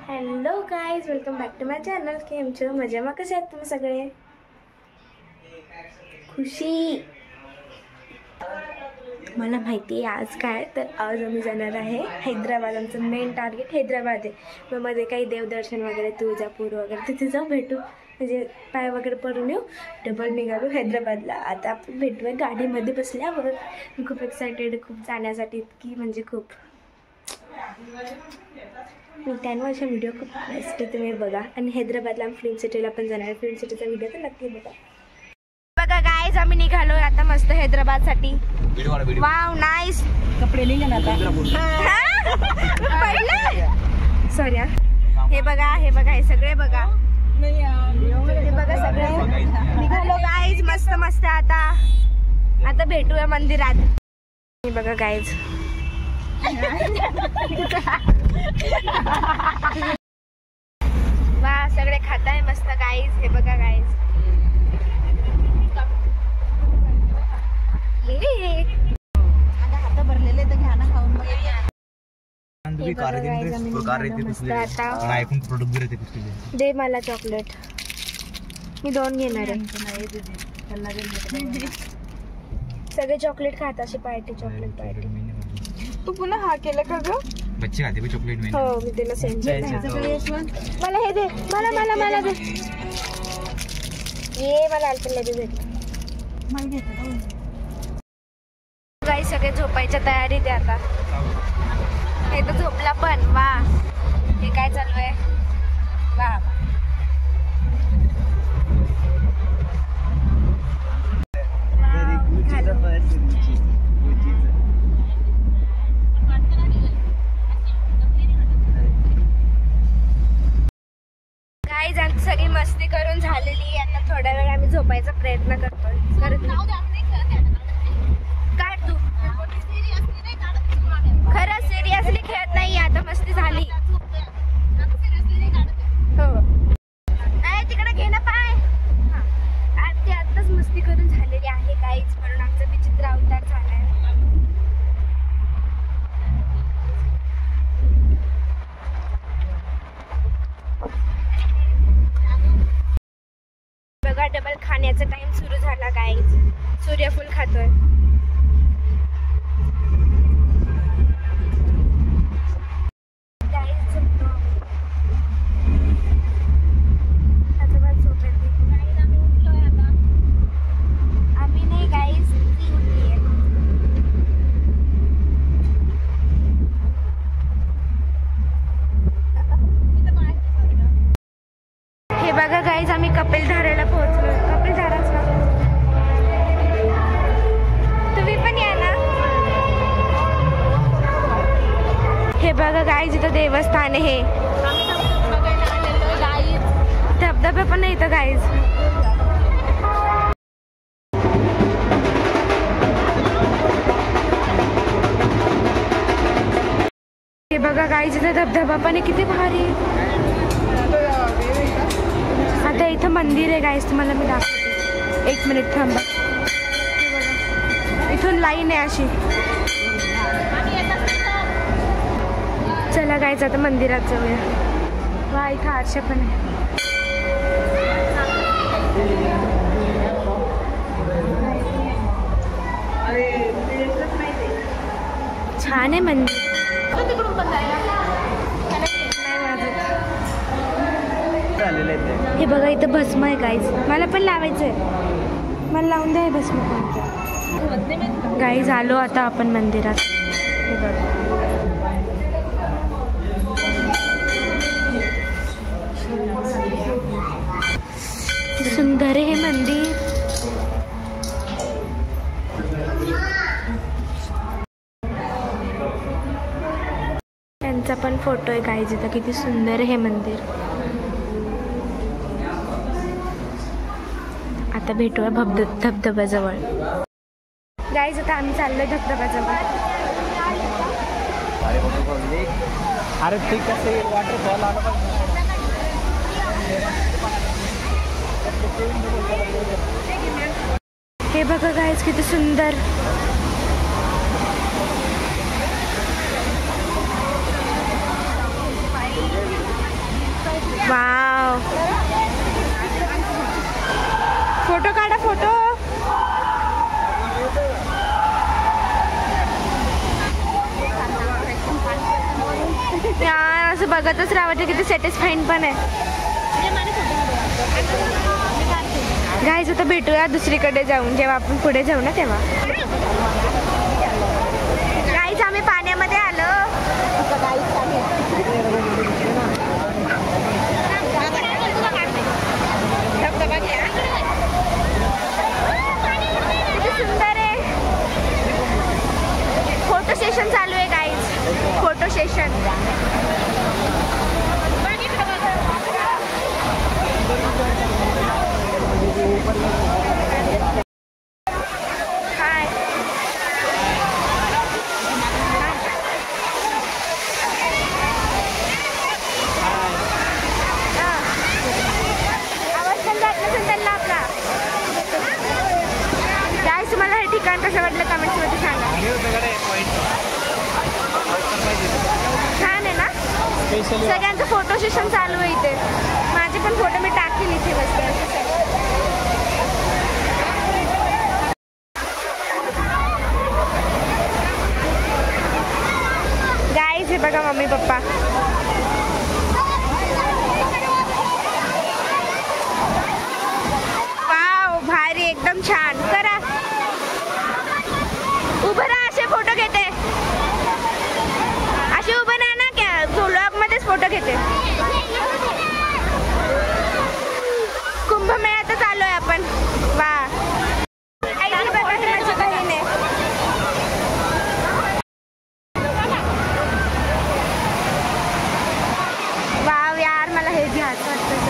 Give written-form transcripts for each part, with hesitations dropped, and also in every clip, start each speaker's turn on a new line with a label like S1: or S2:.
S1: Hello guys, welcome back to my channel. केमचे मजेमा कसे आहेत तुम्ही सगळे? खुशी मला माहिती आहे आज काय, तर आज आम्ही जाणार आहे हैदराबाद. आमचं मेन टार्गेट हैदराबाद आहे. मग मध्ये काही देवदर्शन वगैरे, तुळजापूर वगैरे तिथे जाऊ भेटू, म्हणजे पाय वगैरे पडून येऊ. डबल निघालो हैदराबादला. आता आपण भेटूया गाडीमध्ये बसल्यावर. मी खूप एक्सायटेड, खूप जाण्यासाठी, इतकी म्हणजे खूप. मी 10 वर्ष व्हिडिओ खूप बेस्ट तुम्ही बघा. आणि हैदराबादला फिल्म सिटीला पण जाणार. फिल्म सिटीचा व्हिडिओ तर नक्की बघा. बघा गाईज, आम्ही निघालोय आता मस्त हैदराबादसाठी. Wow nice.
S2: कपडे लिहिले ना आता.
S1: सॉरी. हे बघा, हे बघा, हे सगळे बघा, हे बघा सगळे निघालो गाईज. मस्त मस्त. आता भेटूया मंदिरात. हे बघा गाईज. वा, सगळे खाताय मस्त गाईज. हे बघा गाईज.
S2: हात भरलेले तर घ्या ना खाऊन.
S1: दे मला चॉकलेट. मी 2 घेणार आहे. सगळे चॉकलेट खात असे. Party chocolate party. तू पुन्हा हा केलं का ग?
S3: बच्चे खाते चॉकलेट में.
S1: हो, मी तिला सेंड केलं. मला हे दे. मला दे. ये मला अल्पला दे. गाई सगळे झोपायच्या तयारीत आहे आता. हे तर झोपला पण. वा, हे काय चालू आहे? वा, गाईज आमची सगळी मस्ती करून झालेली. आता थोड्या वेळ आम्ही झोपायचा प्रयत्न करतोय. काढ तू. खरं सिरियसली खेळत नाही. आता मस्ती झाली. हो, तिकडे घे ना पाय. आताच मस्ती करून झालेली आहे गाईज, म्हणून आमचा विचित्र अवतार झालाय. बघा, डबल खाण्याचा टाइम सुरू झाला गाईज. सूर्यफूल खातोय. बघा गाईज, आम्ही कपिलधाराला पोहोचलो. कपिलधाराच ना, तुम्ही पण या ना. हे बघा गाईज, इथं देवस्थान आहे. धबधबे पण नाही इथं गाईज. हे बघा गाईज, इथं धबधबा पण आहे. किती भारी. आता इथं मंदिर आहे गाईज, तुम्हाला मी दाखवते. 1 मिनिट थांबा. इथून लाईन आहे अशी. चला गाईज, आता मंदिरात जाऊया. वा, इथं आरशा पण आहे. छान आहे मंदिर. हे बघा, इथं भस्म आहे गाईज. मला पण लावायचं आहे. मला लावून द्या हे भस्म पण. गाईज आलो आता आपण मंदिरात. हे बघा, सुंदर आहे हे मंदिर. त्यांचा पण फोटो आहे गाईज इथं. किती सुंदर आहे हे मंदिर. आता भेटूया धबधब्याजवळ. गाईज आता आम्ही चाललोय धबधब्याजवळ.
S3: अरे ठीक आहे, वॉटरफॉल आला.
S1: हे बघा गाईज, किती सुंदर. वाव, फोटो काढा फोटो. यार असं बघतच राहावं, किती सॅटिस्फाईंग पण आहे. गाईज आता भेटूया दुसरीकडे जाऊन, जेव्हा आपण पुढे जाऊ ना तेव्हा. गाईज आम्ही पाण्यामध्ये आलो. सुंदर आहे. फोटो सेशन चालू आहे गाईज, फोटो सेशन. हाय. आवाज पण जात नसेल त्यांना आपला. गाईज तुम्हाला हे ठिकाण कसं वाटलं कमेंट्समध्ये सांगा. छान आहे ना. सगळ्यांचं फोटो सेशन चालू आहे इथे. माझे पण फोटो मी टाकतील इथे मस्त. गाईज हे बघा मम्मी पप्पा. वाव भारी, एकदम छान. करा उभं राहा, असे फोटो घेते. असे उभं राहा ना, क्या व्लॉग मध्येच फोटो घेते. कुंभमेळ्यातच आलोय आपण. वा वाव यार, मला हे घ्यायचं वाटतं.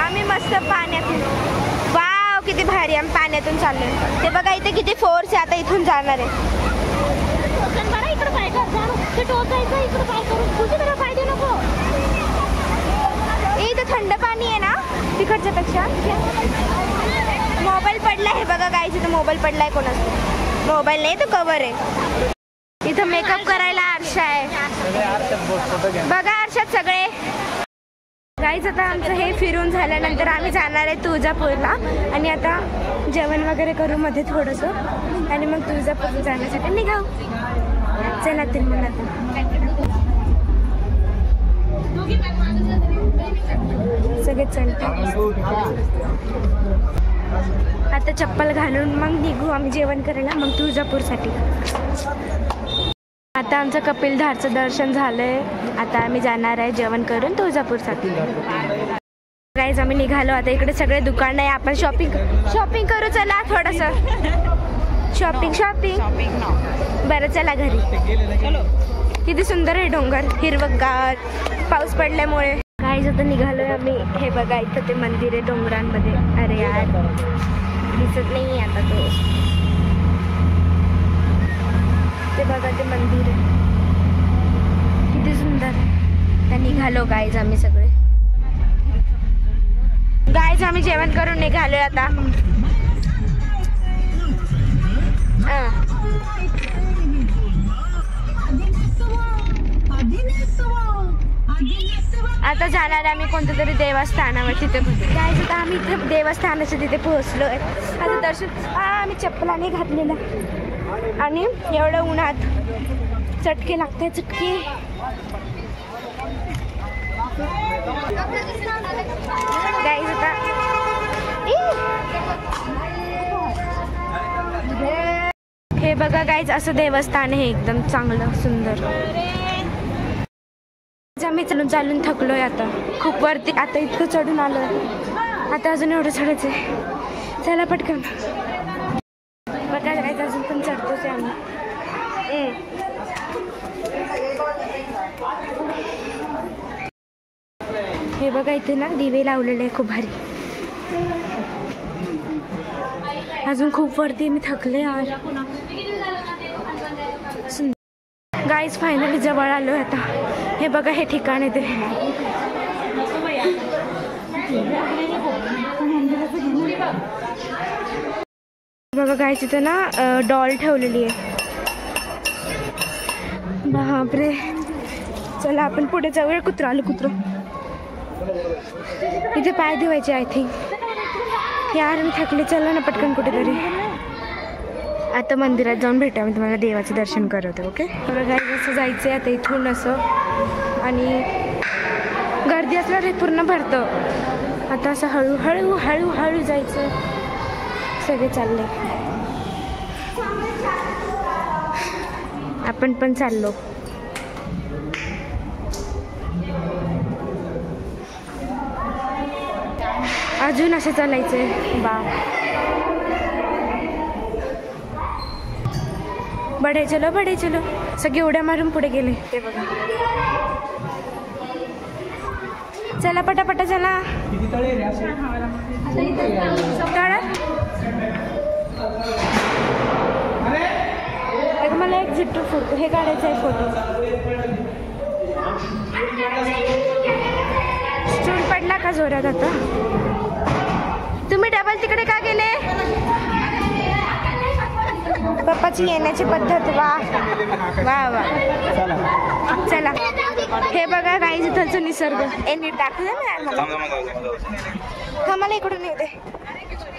S1: आम्ही मस्त पाण्यातून. वाव किती भारी, आम्ही पाण्यातून चाललोय. ते बघा इथे किती फोर्स आहे. आता इथून जाणार आहे. इथं थंड पाणी आहे ना तिकडच्या पेक्षा. मोबाईल पडलाय, हे बघा गाईज इथं मोबाईल पडलाय. कोणाचा मोबाईल नाही, तो कवर आहे. इथं मेकअप करायला आरशा आहे. बघा आरशात सगळे. गाईज आता आमचं हे फिरून झाल्यानंतर आम्ही जाणार आहे तुळजापूरला. आणि आता जेवण वगैरे करू मध्ये थोडंसं, आणि मग तुळजापूर जाण्यासाठी निघाऊ. चला तर मग आता सगळे चलतो. आता चप्पल घालून मग निघू आम्ही जेवण करायला, मग तुळजापूरसाठी. आता आमचं कपिलधारचं दर्शन झालंय. आता आम्ही जाणार आहे जेवण करून तुळजापूरसाठी. गाईज आम्ही निघालो. आता इकडे सगळे दुकान आहे. आपण शॉपिंग करू. चला थोडंसं शॉपिंग. बरं चला घरी. किती सुंदर आहे डोंगर, हिरवगार, पाऊस पडल्यामुळे. गाईज आता निघालोय आम्ही. हे बघा इथं ते मंदिर आहे डोंगरांमध्ये. अरे यार दिसत नाही आता तो. ते बघा ते मंदिर आहे किती सुंदर. तर निघालो गाईज आम्ही सगळे. गाईज आम्ही जेवण करून निघालोय आता. आता जाणार आम्ही कोणत्या तरी देवस्थानावर. तिथे गाईज आता आम्ही इथे देवस्थानाच्या तिथे पोहोचलो आहे. आता दर्शन आम्ही चप्पलाने घातलेला, आणि एवढं उन्हात चटके लागते. चटके गाईज आता हे बघा गाईज असं देवस्थान आहे एकदम चांगलं सुंदर. आम्ही चालून थकलोय आता खूप वरती. आता इतकं चढून आलोय, आता अजून एवढं चढायचं आहे. चला पटकन. बघा गाईज अजून पण चढतोच आहे आम्ही. हे बघा इथे ना दिवे लावलेले आहे खूप भारी. अजून खूप वरती. मी थकले यार. गाईज फायनली जवळ आलोय आता. हे बघा हे ठिकाण आहे ते. बघा गाईज इथे ना डॉल ठेवलेली आहे. बापरे चला आपण पुढे जाऊया. कुत्रं आलं कुत्रं. इथे पाय धुवायचे आय थिंक. यार मी थकले. चला ना पटकन कुठेतरी. आता मंदिरात जाऊन भेटूया. मी तुम्हाला देवाचं दर्शन करवते. ओके बघा गाईज असं जायचं आहे आता इथून असं. आणि गर्दी असल्यावर हे पूर्ण भरतं. आता असं हळूहळू हळूहळू जायचं. सगळे चालले. आपण पण चाललो. अजून असं चालायचंय. बा बडे चलो. सगळे उड्या मारून पुढे गेले. ते बघा. चला पटापटा चला. मला एक झिट्टू फोटो हे काढायचं आहे. फोटो स्टूल पडला का जोरात. आता तुम्ही डबल तिकडे का गेले. पप्पाची येण्याची पद्धत. वा वा वा. चला हे बघा गाईज इथलचं निसर्ग. ए नीट दाखवलं ना मला. मला इकडून येऊ दे.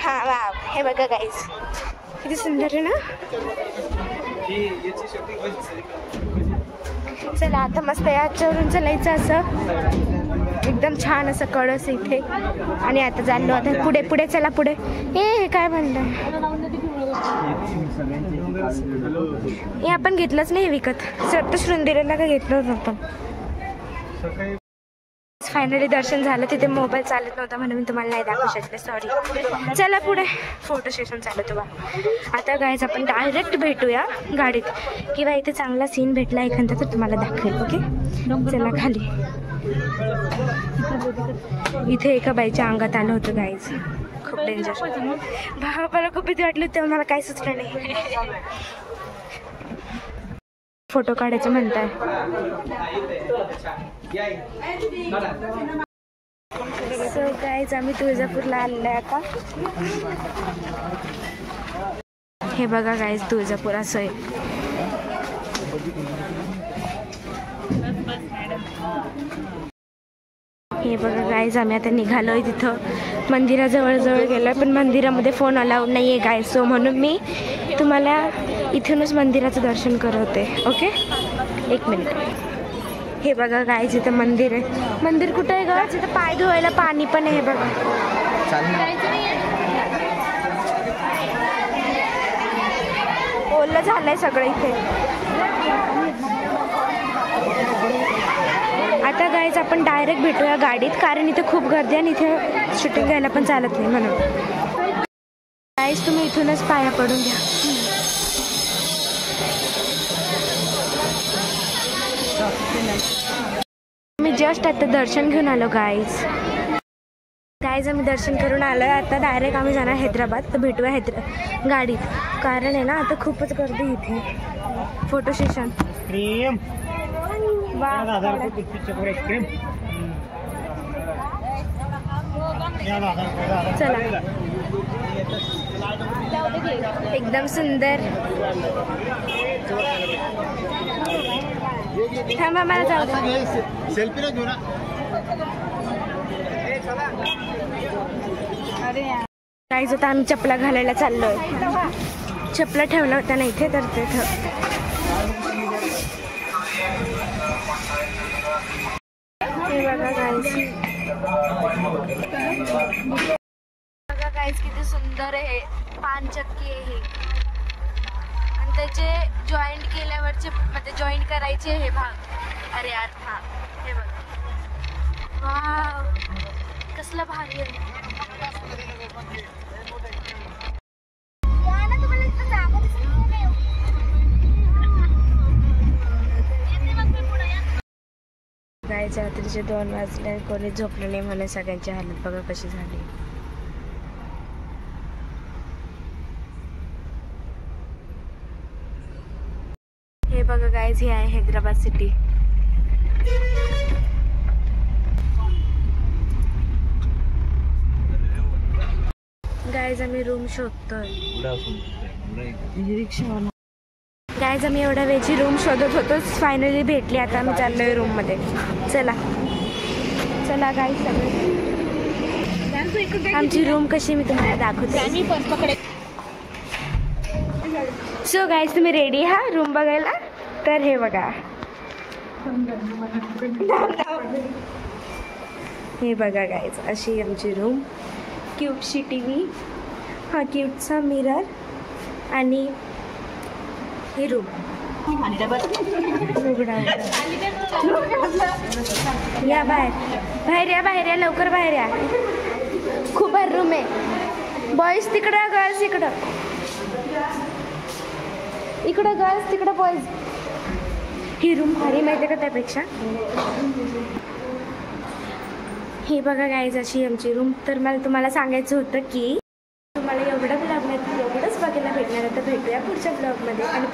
S1: हा वा हे बघा गाईज किती सुंदर आहे ना. चला आता मस्त याच्यावरून चालायचं असं एकदम छान असं कळस इथे. आणि आता चाललो आता पुढे पुढे. चला पुढे. हे काय म्हणलं हे आपण घेतलंच नाही विकत. सप्तशृंगीला का घेतलं होतं आपण. फायनली दर्शन झालं. तिथे मोबाईल चालत नव्हता म्हणून मी तुम्हाला नाही दाखवू शकले. सॉरी. चला पुढे फोटो सेशन चालू तुला. आता गाईज आपण डायरेक्ट भेटूया गाडीत. किंवा इथे चांगला सीन भेटला एखादा तर तुम्हाला दाखवेल. ओके चला खाली. इथे एका बाईच्या अंगात आलं होतं गाईज. खूप डेंजर. मला खूप भीती वाटली तेव्हा मला काही सुचलं नाही. फोटो काढायचं म्हणताय. सो गाईज आम्ही तुळजापूरला आलेलो आहे आता. हे बघा गाईज तुळजापूर असं आहे. हे बघा गाईज आम्ही आता निघालोय. तिथं मंदिराजवळ गेलोय पण मंदिरामध्ये फोन अलाउड नाही आहे गाईज. सो म्हणून मी तुम्हाला इथूनच मंदिराचं दर्शन करवते. ओके एक मिनिट. हे बघा गाईज इथं मंदिर आहे. मंदिर कुठं आहे ग. तिथं पाय धुवायला पाणी पण आहे बघा. ओलं झालंय सगळं इथे. आता गाईज आपण डायरेक्ट भेटूया गाडीत कारण इथे खूप गर्दी आणि इथे शूटिंग घ्यायला पण चालत नाही म्हणून. गाईज तुम्ही इथूनच पाया पडून घ्या. मी जस्ट आता दर्शन घेऊन आलो गाईज. आम्ही दर्शन करून आलोय. आता डायरेक्ट आम्ही जाणार हैदराबाद. तर भेटूया गाडीत कारण आहे ना आता खूपच गर्दी इथे. Photo session. चला एकदम सुंदर. थांबा मला जाऊ दे. सेल्फी ना घेऊ ना. काहीच होतं आम्ही चपला घालायला चाललोय. चपला ठेवला होता ना इथे तर तिथं. बघा गाईज किती सुंदर आहे. 5 चक्की आहे ही आणि त्याचे जॉईंट केल्यावरचे म्हणजे जॉईंट करायचे हे भाग. अरे यार हा हे बघा. वाव कसलं भारी आहे. गायच्या रात्रीचे 2 वाजले. कोणी झोपलं नाही म्हणून सगळ्यांची हालत बघा कशी झाली. हे बघा गाईज हे आहे हैदराबाद सिटी. गाईज आम्ही रूम शोधतोय. गाईज आम्ही एवढ्या वेळची रूम शोधत होतो, फायनली भेटली. आता आम्ही चाललोय रूममध्ये. चला चला गाईज सगळे. आमची रूम कशी मी तुम्हाला दाखवते. सो गाईज तुम्ही रेडी हा रूम बघायला? तर हे बघा, हे बघा गाईज अशी आमची रूम. क्यूटशी टी व्ही, हा क्यूटचा मिरर आणि ही रूम. या बाहेर बाहेर या, बाहेर या, लवकर बाहेर या. खूप भारी रूम आहे. बॉईज तिकडं, गर्ल्स इकडं. इकडं गर्ल्स, तिकडं बॉईज. ही रूम भारी माहिती का त्यापेक्षा. हे बघा गाईज अशी आमची रूम. तर मला तुम्हाला सांगायचं होतं की तुम्हाला एवढं ब्लॉगमध्ये एवढंच बघायला भेटणार आहे. तर भेटूया पुढच्या ब्लॉगमध्ये. आणि